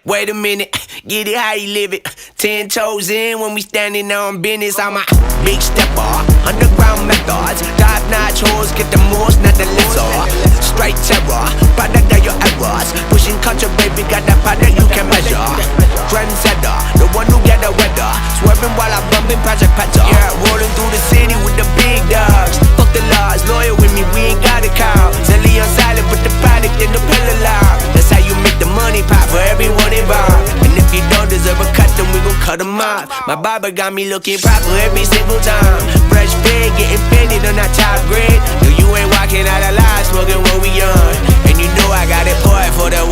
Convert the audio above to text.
Wait a minute, get it how you live it. 10 toes in when we standing on business. I'm a big stepper, underground methods. Top notch hoes, get the most, not the lesser. Straight terror, product of your errors. Pushing culture, baby, got that product you can measure. Trendsetter, the one who get the weather. Swerving while I'm bumping Project Petter. Yeah, rolling through the city with the big dogs. Fuck the laws, loyal with me, we ain't got a cow. Zelly on silent, put the product in the pillar loud. That's how you make the money pop for everyone involved. And if you don't deserve a cut, then we gon' cut them off. My barber got me looking proper every single time. Fresh fade, getting painted on that top grade. No, you ain't walking out alive, smoking what we on. And you know I got it poured for the